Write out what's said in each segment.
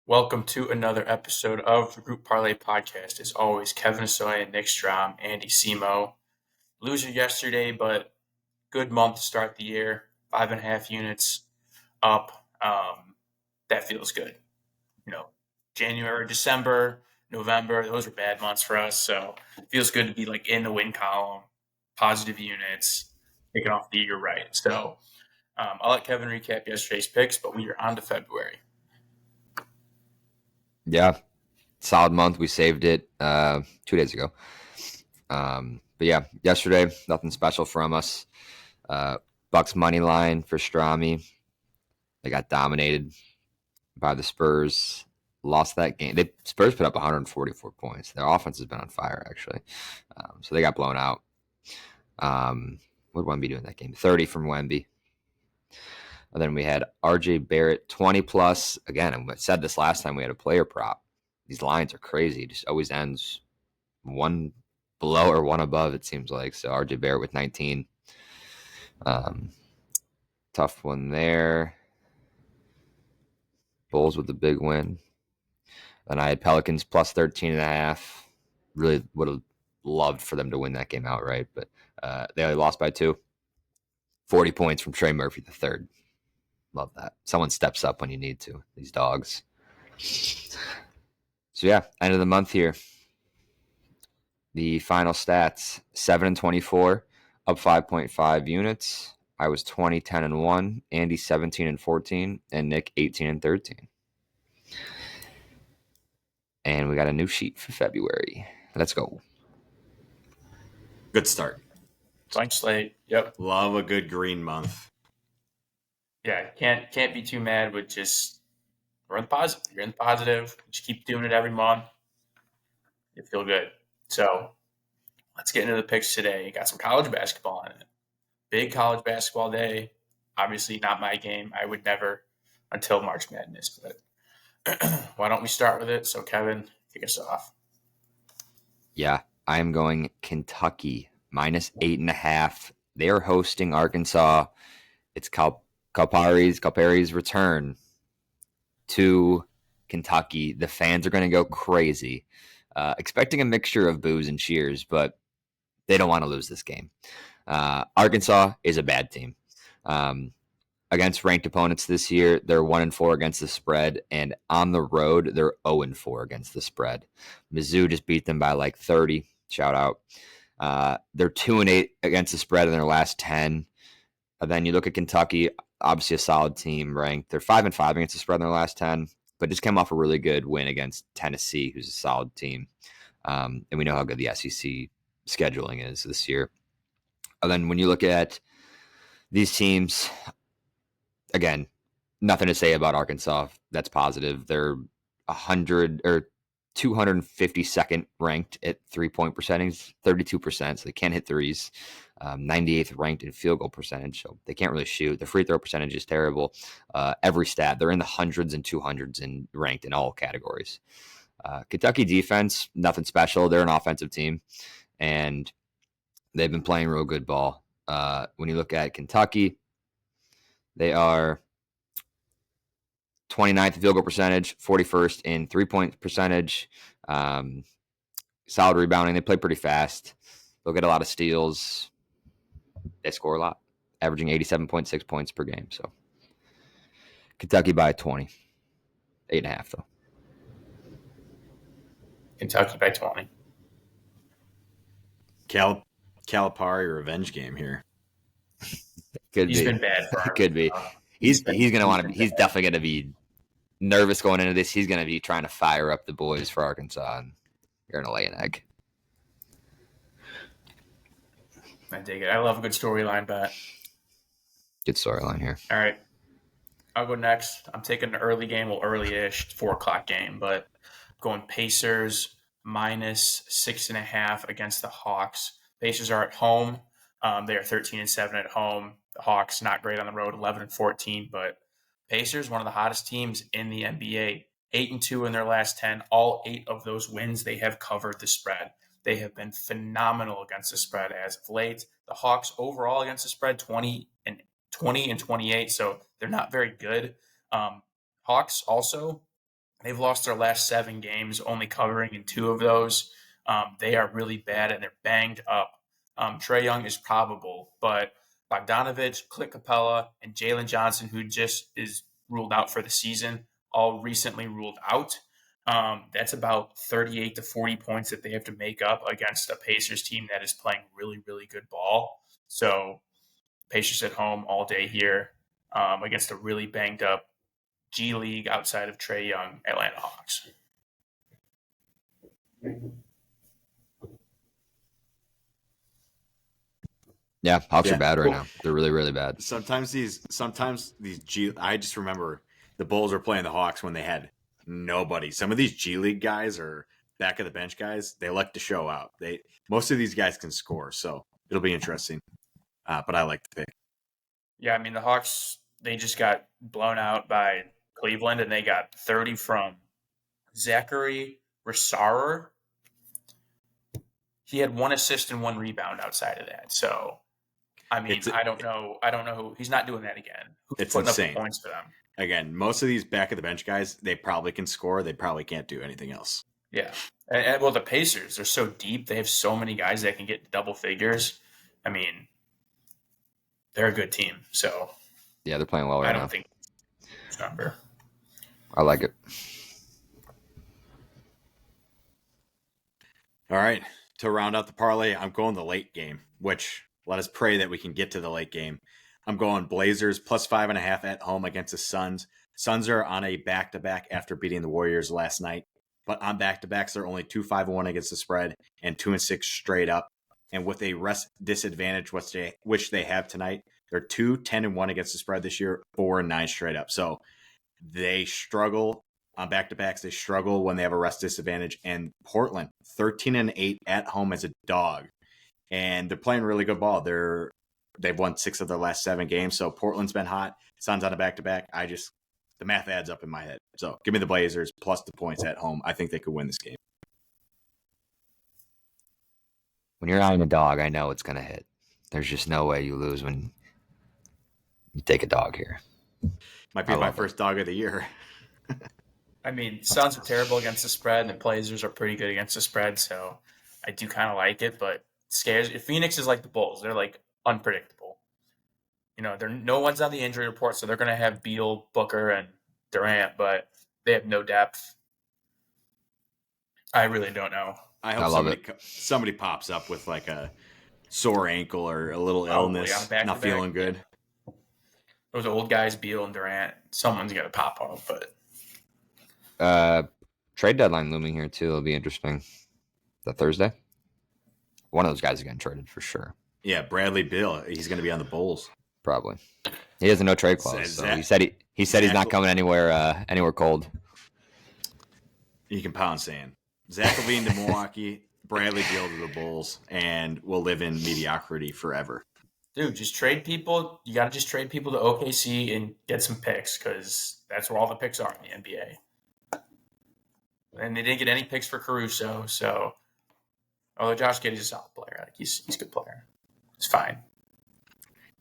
Welcome to another episode of the Group Parlay podcast. As always, Kevin Soy, Nick Strom, Andy Simo. Loser yesterday, but good month to start the year. 5.5 units up. That feels good. You know, January, December, November, those are bad months for us. So it feels good to be like in the win column, positive units, kicking off the year right. So I'll let Kevin recap yesterday's picks, but we are on to February. Yeah, solid month. We saved it 2 days ago. But yeah, yesterday, nothing special from us. Bucks money line for Strami. They got dominated by the Spurs. Lost that game. Spurs put up 144 points. Their offense has been on fire, actually. So they got blown out. What did Wemby do in that game? 30 from Wemby. And then we had RJ Barrett, 20 plus. Again, I said this last time we had a player prop. These lines are crazy. It just always ends one below or one above, it seems like. So RJ Barrett with 19. Tough one there. Bulls with the big win. Then I had Pelicans plus 13.5. Really would have loved for them to win that game outright, but they only lost by 2. 40 points from Trey Murphy the third. Love that. Someone steps up when you need to. These dogs. So yeah, end of the month here. The final stats: 7-24, up 5.5 units. I was 20, 10, and 1. Andy 17 and 14, and Nick 18 and 13. And we got a new sheet for February. Let's go. Good start. Blank slate. Yep. Love a good green month. Yeah, can't be too mad with just we're in the positive. You're in the positive. Just keep doing it every month. You feel good. So let's get into the picks today. Got some college basketball in it. Big college basketball day. Obviously not my game. I would never until March Madness, but why don't we start with it? So Kevin, kick us off. Yeah, I am going Kentucky minus 8.5. They are hosting Arkansas. It's Calipari's return to Kentucky. The fans are going to go crazy, expecting a mixture of boos and cheers, but they don't want to lose this game. Arkansas is a bad team. Against ranked opponents this year, they're 1-4 against the spread, and on the road, they're 0-4 against the spread. Mizzou just beat them by like 30. Shout out. They're 2-8 against the spread in their last 10. And then you look at Kentucky, obviously a solid team ranked. They're 5-5 against the spread in their last 10, but just came off a really good win against Tennessee, who's a solid team. And we know how good the SEC scheduling is this year. And then when you look at these teams, again, nothing to say about Arkansas. That's positive. They're 252nd ranked at 3-point percentage, 32%. So they can't hit threes. 98th ranked in field goal percentage, so they can't really shoot. The free throw percentage is terrible. Every stat, they're in the hundreds and 200s and ranked in all categories. Kentucky defense, nothing special. They're an offensive team, and they've been playing real good ball. When you look at Kentucky, they are 29th in field goal percentage, 41st in 3-point percentage. Solid rebounding. They play pretty fast. They'll get a lot of steals. They score a lot, averaging 87.6 points per game. So Kentucky by 20. 8.5, though. Kentucky by 20. Calipari revenge game here. He's been bad for Arkansas. Could be. He's gonna want to. He's definitely gonna be nervous going into this. He's gonna be trying to fire up the boys for Arkansas, and you're gonna lay an egg. I dig it. I love a good storyline bet. Good storyline here. All right. I'll go next. I'm taking an early game, well, early-ish, 4 o'clock game, but going Pacers minus 6.5 against the Hawks. Pacers are at home. They are 13-7 at home. The Hawks, not great on the road, 11-14, but Pacers, one of the hottest teams in the NBA, 8-2 in their last 10. All 8 of those wins, they have covered the spread. They have been phenomenal against the spread as of late. The Hawks overall against the spread, 20 and 28, so they're not very good. Hawks also They've lost their last 7 games, only covering in 2 of those. They are really bad and they're banged up. Trae Young is probable, but Bogdanovich, Clint Capella, and Jalen Johnson, who just is ruled out for the season, all recently ruled out. That's about 38 to 40 points that they have to make up against a Pacers team that is playing really, really good ball. So Pacers at home all day here against a really banged up G League outside of Trae Young Atlanta Hawks. Yeah, Hawks are bad right now. They're really, really bad. Sometimes these I just remember the Bulls were playing the Hawks when they had nobody. Some of these G League guys are back of the bench guys. They like to show out. Most of these guys can score, so it'll be interesting. But I like the pick. Yeah, I mean the Hawks, they just got blown out by Cleveland, and they got 30 from Zachary Rasarer. He had 1 assist and 1 rebound outside of that. So I mean, I don't know who. He's not doing that again. Who's It's putting insane. up the points for them? Again, most of these back of the bench guys, they probably can score. They probably can't do anything else. Yeah. And well, the Pacers, they're so deep. They have so many guys that can get double figures. I mean, they're a good team. So Yeah, they're playing well right I now. don't think it's number. I like it. All right. To round out the parlay, I'm going the late game, which let us pray that we can get to the late game. I'm going Blazers plus 5.5 at home against the Suns. Suns are on a back-to-back after beating the Warriors last night. But on back-to-backs, they're only 2-5-1 against the spread and 2-6 straight up. And with a rest disadvantage, which they have tonight, they're 2-10-1 against the spread this year, 4-9 straight up. So they struggle on back-to-backs. They struggle when they have a rest disadvantage. And Portland, 13-8 at home as a dog. And they're playing really good ball. They've won 6 of their last 7 games. So Portland's been hot. Suns on a back-to-back. The math adds up in my head. So give me the Blazers plus the points at home. I think they could win this game. When you're eyeing a dog, I know it's going to hit. There's just no way you lose when you take a dog here. Might be my first dog of the year. I mean, Suns are terrible against the spread, and the Blazers are pretty good against the spread. So I do kind of like it, but scares. If Phoenix is like the Bulls, they're like unpredictable. You know, no one's on the injury report, so they're going to have Beal, Booker, and Durant, but they have no depth. I really don't know. I hope somebody pops up with like a sore ankle or a little illness, not feeling good. Those old guys, Beal and Durant, someone's got to pop up. But trade deadline looming here too. It'll be interesting. The Thursday, one of those guys is getting traded for sure. Yeah, Bradley Beal. He's going to be on the Bulls. Probably. He has a no trade clause, so he said he's not coming anywhere cold. You can pound sand. Zach LaVine to Milwaukee, Bradley Beal to the Bulls, and we'll live in mediocrity forever. Dude, just trade people. You got to just trade people to OKC and get some picks because that's where all the picks are in the NBA. And they didn't get any picks for Caruso, so although Josh Giddey's a solid player, like he's a good player. It's fine.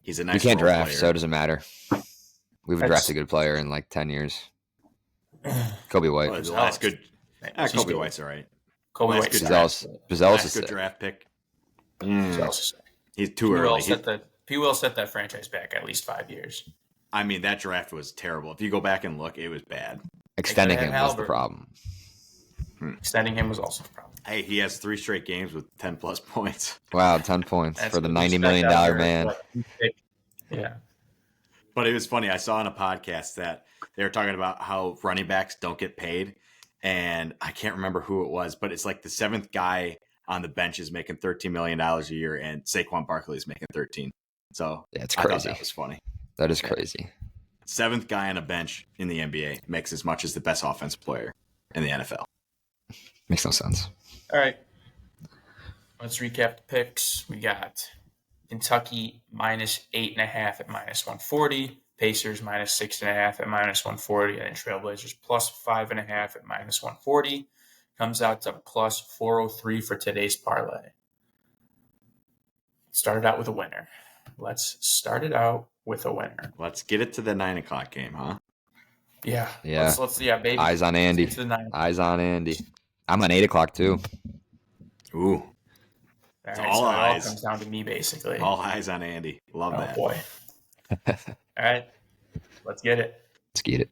He's a nice. You can't draft, player. so it doesn't matter. We've drafted a good player in like 10 years. Kobe White. Well, that's good. Kobe White's all right. Kobe White's Bizell's good draft pick. He's too early. He will set that franchise back at least 5 years. I mean, that draft was terrible. If you go back and look, it was bad. Extending him was the problem. Extending him was also the problem. Hey, he has 3 straight games with 10-plus points. Wow, 10 points for the $90 million man. Yeah. But it was funny. I saw on a podcast that they were talking about how running backs don't get paid. And I can't remember who it was, but it's like the 7th guy on the bench is making $13 million a year, and Saquon Barkley is making 13. So yeah, it's crazy. I thought that was funny. That is crazy. 7th guy on a bench in the NBA makes as much as the best offensive player in the NFL. Makes no sense. All right. Let's recap the picks. We got Kentucky minus 8.5 at minus 140. Pacers minus 6.5 at minus 140. And then Trailblazers plus 5.5 at minus 140. Comes out to plus 403 for today's parlay. Started out with a winner. Let's start it out with a winner. Let's get it to the 9 o'clock game, huh? Yeah. Yeah. Let's baby. Eyes on Let's Andy. get to the Niners. Eyes on Andy. I'm on 8 o'clock too. Ooh, All it's right, all so it all eyes. comes down to me, basically. All eyes on Andy. Love Oh, that. boy. All right. Let's get it. Let's get it.